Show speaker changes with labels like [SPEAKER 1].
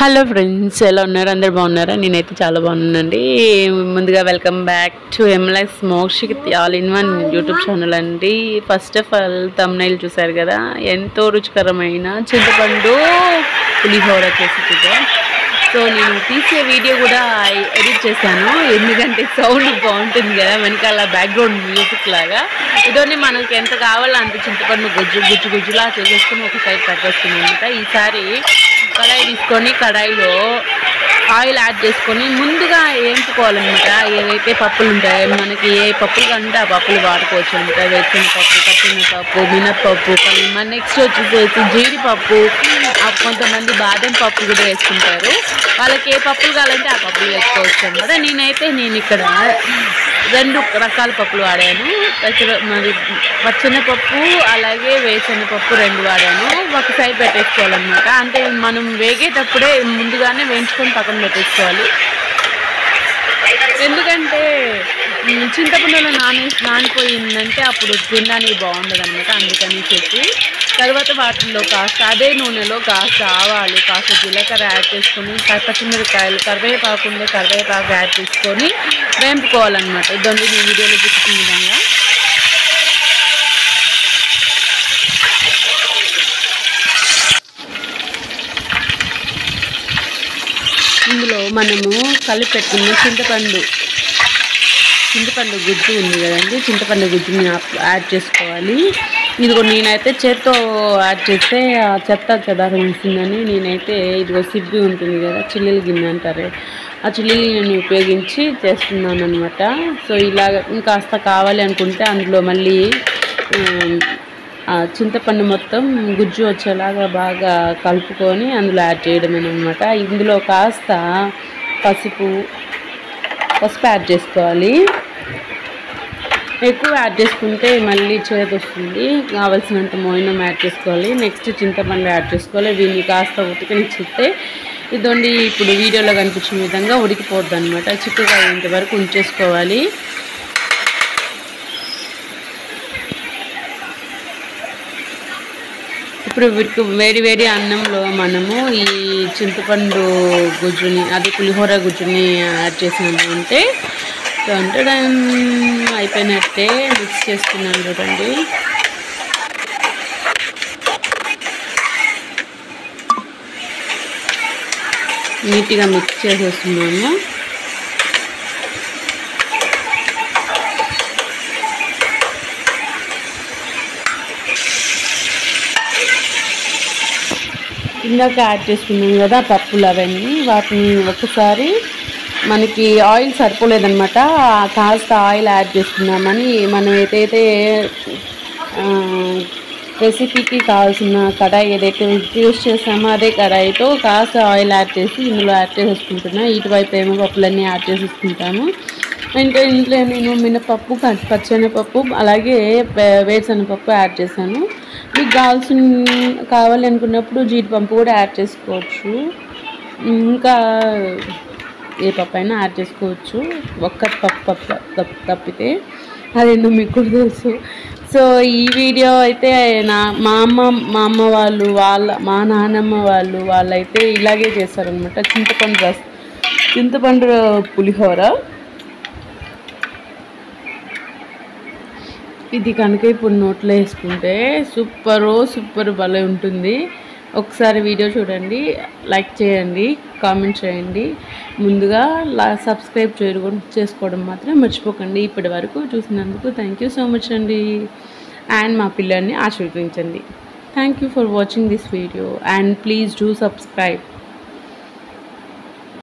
[SPEAKER 1] Hello friends, ఎలా ఉన్నారు? అందరు బాగున్నారా? నేనైతే చాలా బాగున్నానండి. ముందుగా welcome back to MLX Mokshith all in one YouTube channel అండి. ఫస్ట్ ఆఫ్ ఆల్ థంబ్నెయిల్ చూసారు కదా, ఎంతో రుచికరమైన చింతపండు పులిహోర చేసి సో నేను తీసే వీడియో కూడా ఎడిట్ చేశాను, ఎందుకంటే సౌండ్ బాగుంటుంది కదా, వెనకాల బ్యాక్గ్రౌండ్ మ్యూజిక్ లాగా. ఇదోని మనకి ఎంత కావాలో అంత చింతపండు గుజ్జులా చేసేసుకుని ఒక సైడ్ పెట్టేసుకుని అనమాట. ఈసారి కడాయి తీసుకొని కడాయిలో ఆయిల్ యాడ్ చేసుకొని ముందుగా వేయించుకోవాలన్నమాట. ఏదైతే పప్పులు ఉంటాయో, మనకి ఏ పప్పులు కంటే ఆ పప్పులు వాడుకోవచ్చు అనమాట. వేసిన పప్పు, పచ్చిమిరపప్పు, మినప్పప్పు, నెక్స్ట్ వచ్చేసి జీడిపప్పు, కొంతమంది బాదం పప్పు కూడా వేసుకుంటారు. వాళ్ళకి ఏ పప్పులు కావాలంటే ఆ పప్పులు వేసుకోవచ్చు అనమాట. నేను ఇక్కడ 2 రకాల పప్పులు వాడాను. మరి పచ్చెనపప్పు అలాగే వేరుశనగపప్పు 2 వాడాను. ఒక సైడ్ పెట్టేసుకోవాలన్నమాట. అంటే మనం వేగేటప్పుడే ముందుగానే వేయించుకొని పక్కన పెట్టేసుకోవాలి. ఎందుకంటే చింతపండులో నానిపోయిందంటే అప్పుడు తినడానికి బాగుండదు అనమాట. అందుకని చెప్పి తర్వాత వాటిల్లో కాస్త అదే నూనెలో కాస్త ఆవాలు, కాస్త జీలకర్ర యాడ్ చేసుకొని, పచ్చిమిరపకాయలు, కరివేపాకు యాడ్ చేసుకొని వేపుకోవాలన్నమాట. ఇదండి నేను వీడియోలో చూపించిన విధంగా. ఇందులో మనము కలిపి పెట్టిన చింతపండు గుజ్జు ఉంది కదండి, చింతపండు గుజ్జుని యాడ్ చేసుకోవాలి. ఇదిగో నేనైతే చేత్తో యాడ్ చేస్తే ఆ చెత్త చెదారం వస్తుందని నేనైతే ఇదిగో సిబ్బి ఉంటుంది కదా, చిల్లీల గిన్నె అంటారు, ఆ చిల్లీని ఉపయోగించి చేస్తున్నాను అనమాట. సో ఇలాగ ఇంకాస్త కావాలి అనుకుంటే అందులో మళ్ళీ చింతపండు మొత్తం గుజ్జు వచ్చేలాగా బాగా కలుపుకొని అందులో యాడ్ చేయడమేనమాట. ఇందులో కాస్త పసుపు యాడ్ చేసుకోవాలి. ఎక్కువ యాడ్ చేసుకుంటే మళ్ళీ చేదు వస్తుంది. కావాల్సినంత మోయినం యాడ్ చేసుకోవాలి. నెక్స్ట్ చింతపండు యాడ్ చేసుకోవాలి. దీన్ని కాస్త ఉతికనిచ్చితే ఇదండి ఇప్పుడు వీడియోలో కనిపించిన విధంగా ఉడికిపోద్ది అనమాట. చిక్కగా అయ్యేంత వరకు ఉంచేసుకోవాలి. ఇప్పుడు వేడి అన్నంలో మనము ఈ చింతపండు గుజ్జుని, అది పులిహోర గుజ్జుని యాడ్ చేసాము అంటే అయిపోయినట్టే. మిక్స్ చేసుకున్నాను చూడండి. నీట్గా మిక్స్ చేసేస్తున్నాము. ఇందాక యాడ్ చేసుకున్నాం కదా పప్పులు, అవన్నీ వాటిని ఒకసారి మనకి ఆయిల్ సరిపోలేదన్నమాట, కాస్త ఆయిల్ యాడ్ చేసుకున్నామని మనం ఏదైతే రెసిపీకి కావాల్సిన కడాయి ఏదైతే యూస్ చేస్తామో అదే కడాయితో కాస్త ఆయిల్ యాడ్ చేసి ఇందులో యాడ్ చేసేసుకుంటున్నాను. ఇటువైపు ఏమో పప్పులన్నీ యాడ్ చేసేసుకుంటాము. ఇంకా ఇంట్లో నేను మినపప్పు, పచ్చెనపప్పు అలాగే వేరుశనగపప్పు యాడ్ చేశాను. మీకు కావాలి అనుకున్నప్పుడు జీడిపప్పు కూడా యాడ్ చేసుకోవచ్చు. ఇంకా ఏ పప్పు అయినా యాడ్ చేసుకోవచ్చు, ఒక్క పప్పు తప్పితే. అదేంటో మీకు కూడా తెలుసు. సో ఈ వీడియో అయితే మా అమ్మ వాళ్ళు, మా నాన్నమ్మ వాళ్ళైతే ఇలాగే చేస్తారనమాట. చింతపండు పులిహోర. ఇది కనుక ఇప్పుడు నోట్లో వేసుకుంటే సూపర్ భలే ఉంటుంది. ఒకసారి వీడియో చూడండి, లైక్ చేయండి, కామెంట్ చేయండి. ముందుగా సబ్స్క్రైబ్ చేసుకోవడం మాత్రం మర్చిపోకండి. ఇప్పటి వరకు చూసినందుకు థ్యాంక్ యూ సో మచ్ అండి. అండ్ మా పిల్లల్ని ఆశీర్వదించండి. Thank you for watching this video and please do subscribe.